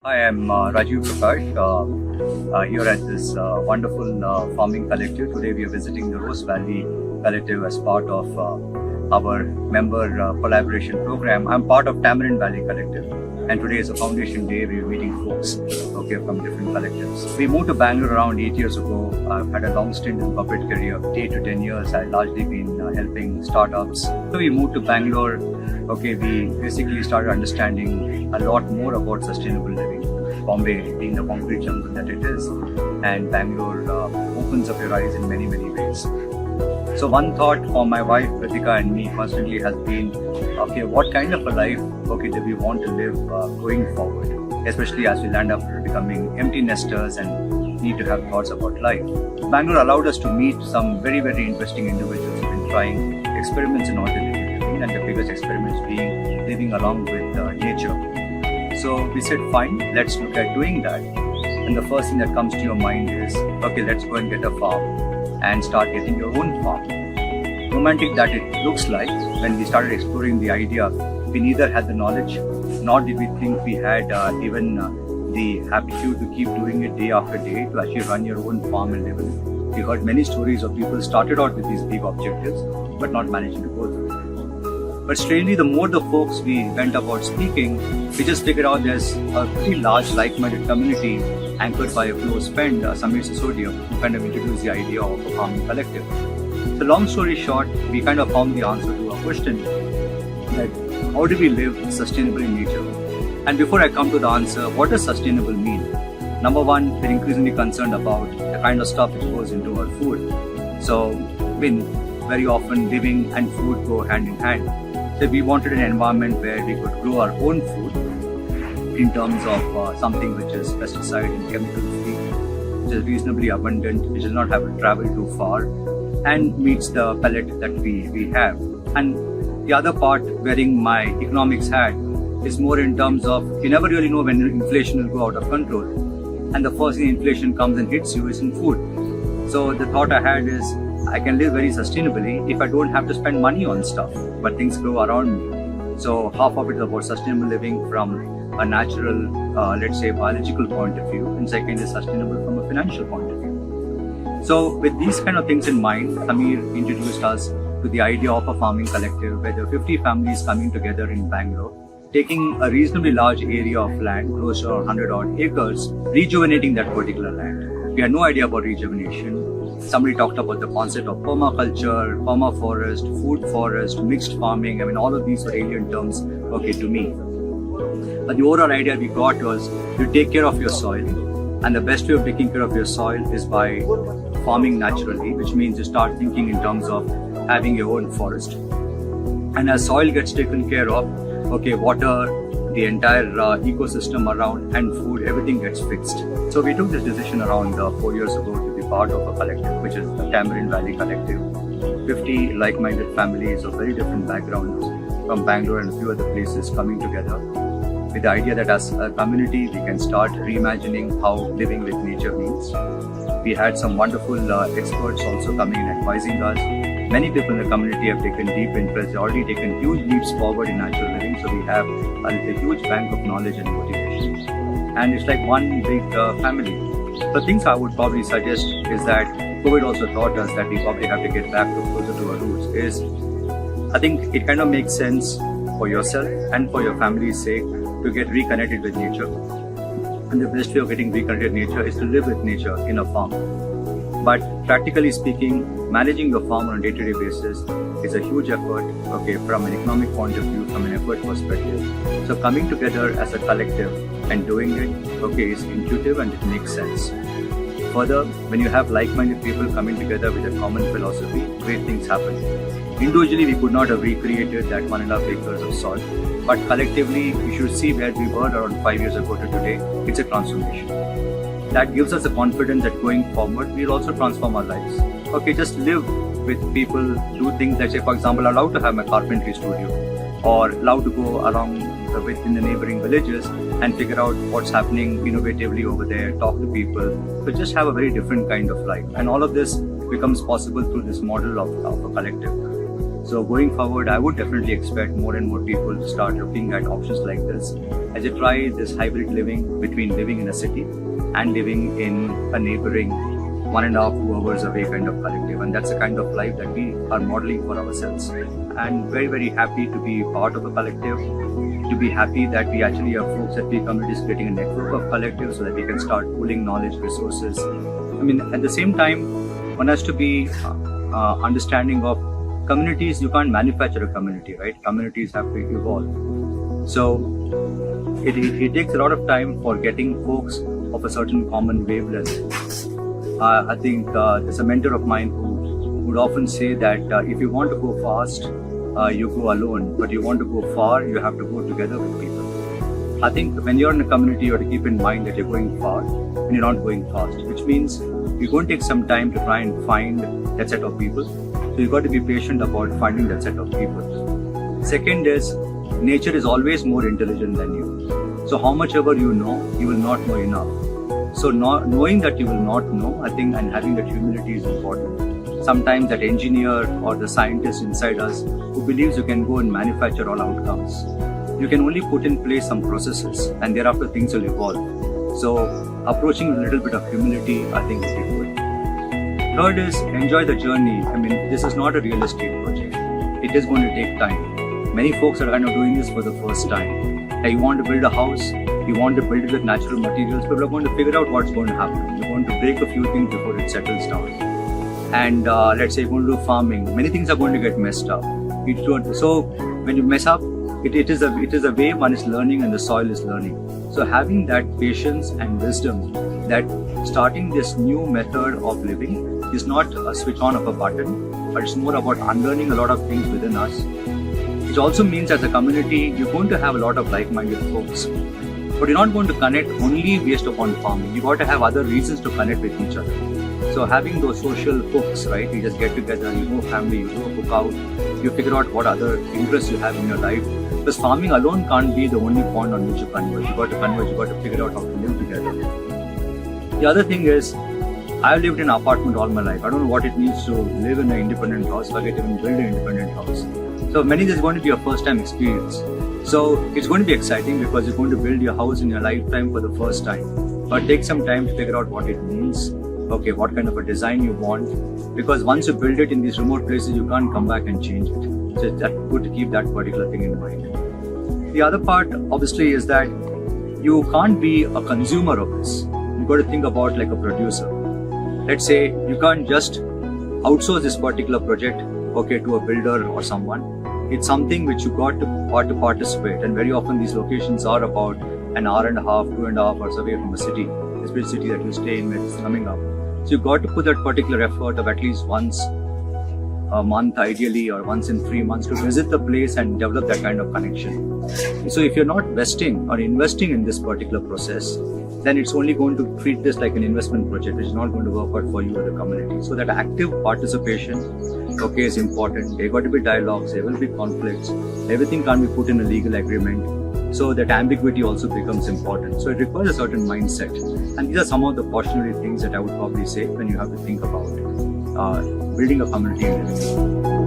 Hi, I'm Rajeev Prakash here at this wonderful farming collective. Today we are visiting the Rose Valley collective as part of our member collaboration program. I'm part of Tamarind Valley collective, and today is a foundation day. We are meeting folks from different collectives. We moved to Bangalore around 8 years ago. I've had a long stint in corporate career, 8 to 10 years. I've largely been helping startups. So we moved to Bangalore. We basically started understanding a lot more about sustainable living. Bombay being the concrete jungle that it is, and Bangalore opens up your eyes in many ways. So one thought for my wife Pratika and me constantly has been, what kind of a life do we want to live going forward, especially as we land up becoming empty nesters and need to have thoughts about life. Bangalore allowed us to meet some very interesting individuals who've been trying experiments in alternative living, and the biggest experiments being living along with nature. So we said, fine, let's look at doing that. And the first thing that comes to your mind is, let's go and get a farm and start getting your own farm. Romantic that it looks like, when we started exploring the idea, we neither had the knowledge, nor did we think we had even the aptitude to keep doing it day after day, to actually run your own farm and live in it. We heard many stories of people started out with these big objectives, but not managing to go through. But strangely, the more the folks we went about speaking, we just figured out there's a pretty large like-minded community anchored by a close friend, Samir Sisodia, who kind of introduced the idea of a farming collective. So long story short, we kind of found the answer to our question, that how do we live sustainably in nature? And before I come to the answer, what does sustainable mean? Number one, we're increasingly concerned about the kind of stuff which goes into our food. So, very often living and food go hand in hand. So we wanted an environment where we could grow our own food in terms of something which is pesticide and chemical free, which is reasonably abundant, which does not have to travel too far, and meets the palate that we have. And the other part, wearing my economics hat, is more in terms of you never really know when inflation will go out of control. And the first thing inflation comes and hits you is in food. So the thought I had is, I can live very sustainably if I don't have to spend money on stuff, but things grow around me. So half of it is about sustainable living from a natural, let's say, biological point of view, and second is sustainable from a financial point of view. So with these kind of things in mind, Samir introduced us to the idea of a farming collective where there are 50 families coming together in Bangalore, taking a reasonably large area of land, close to 100 odd acres, rejuvenating that particular land. We had no idea about rejuvenation. Somebody talked about the concept of permaculture, permaforest, food forest, mixed farming. All of these were alien terms, to me. But the overall idea we got was you take care of your soil, and the best way of taking care of your soil is by farming naturally, which means you start thinking in terms of having your own forest. And as soil gets taken care of, water, the entire ecosystem around, and food, everything gets fixed. So we took this decision around 4 years ago to be part of a collective, which is the Tamarind Valley collective. 50 like-minded families of very different backgrounds from Bangalore and a few other places coming together with the idea that as a community we can start reimagining how living with nature means. We had some wonderful experts also coming and advising us. Many people in the community have taken deep interest. They've already taken huge leaps forward in natural living. So we have a huge bank of knowledge and motivation. And it's like one big family. So things I would probably suggest is that COVID also taught us that we probably have to get back to closer to our roots. I think it kind of makes sense for yourself and for your family's sake to get reconnected with nature. And the best way of getting reconnected with nature is to live with nature in a farm. But practically speaking, managing your farm on a day-to-day basis is a huge effort, from an economic point of view, from an effort perspective. So coming together as a collective and doing it, is intuitive and it makes sense. Further, when you have like-minded people coming together with a common philosophy, great things happen. Individually, we could not have recreated that 1.5 acres of soil, but collectively, we should see where we were around 5 years ago to today. It's a transformation. That gives us the confidence that going forward, we'll also transform our lives. Just live with people, do things like, say, for example, allowed to have my carpentry studio, or allowed to go around within the neighboring villages and figure out what's happening innovatively over there, talk to people. So just have a very different kind of life. And all of this becomes possible through this model of a collective. So going forward, I would definitely expect more and more people to start looking at options like this as they try this hybrid living between living in a city and living in a neighboring 1.5 to 2 hours away kind of collective. And that's the kind of life that we are modeling for ourselves. And very, very happy to be part of a collective, to be happy that we actually have folks at the communities creating a network of collectives so that we can start pooling knowledge, resources. I mean, at the same time, one has to be understanding of communities. You can't manufacture a community, right? Communities have to evolve. So it takes a lot of time for getting folks of a certain common wavelength. I think there's a mentor of mine who would often say that if you want to go fast, you go alone, but you want to go far, you have to go together with people. I think when you're in a community, you have to keep in mind that you're going far and you're not going fast, which means you're going to take some time to try and find that set of people. So you've got to be patient about finding that set of people. Second is, nature is always more intelligent than you. So how much ever you know, you will not know enough. So knowing that you will not know, I think, and having that humility is important. Sometimes that engineer or the scientist inside us who believes you can go and manufacture all outcomes. You can only put in place some processes and thereafter things will evolve. So approaching with a little bit of humility, I think, would be good. Third is enjoy the journey. I mean, this is not a real estate project. It is going to take time. Many folks are kind of doing this for the first time. Like you want to build a house, you want to build it with natural materials, but we're going to figure out what's going to happen. We're going to break a few things before it settles down. And let's say you're going to do farming. Many things are going to get messed up. So when you mess up, it is a way one is learning and the soil is learning. So having that patience and wisdom that starting this new method of living is not a switch on of a button, but it's more about unlearning a lot of things within us. It also means as a community, you're going to have a lot of like-minded folks. But you're not going to connect only based upon farming. You got to have other reasons to connect with each other. So having those social hooks, right? You just get together, you know family, you know cook out, you figure out what other interests you have in your life. Because farming alone can't be the only point on which you converge. You got to converge, you got to figure out how to live together. The other thing is, I've lived in an apartment all my life. I don't know what it means to live in an independent house, forget even build an independent house. So many, this is going to be a first time experience. So it's going to be exciting because you're going to build your house in your lifetime for the first time. But take some time to figure out what it means. Okay, what kind of a design you want. Because once you build it in these remote places, you can't come back and change it. So it's good to keep that particular thing in mind. The other part, obviously, is that you can't be a consumer of this. You've got to think about like a producer. Let's say you can't just outsource this particular project, okay, to a builder or someone. It's something which you got to participate, and very often these locations are about an hour and a half, 2.5 hours away from a city, especially city that you stay in when it's coming up. So you got to put that particular effort of at least once a month ideally, or once in 3 months to visit the place and develop that kind of connection. So if you're not vesting or investing in this particular process, then it's only going to treat this like an investment project, which is not going to work out for you or the community. So that active participation, okay, is important. There got to be dialogues, there will be conflicts. Everything can't be put in a legal agreement. So that ambiguity also becomes important. So it requires a certain mindset. And these are some of the cautionary things that I would probably say when you have to think about building a community and living.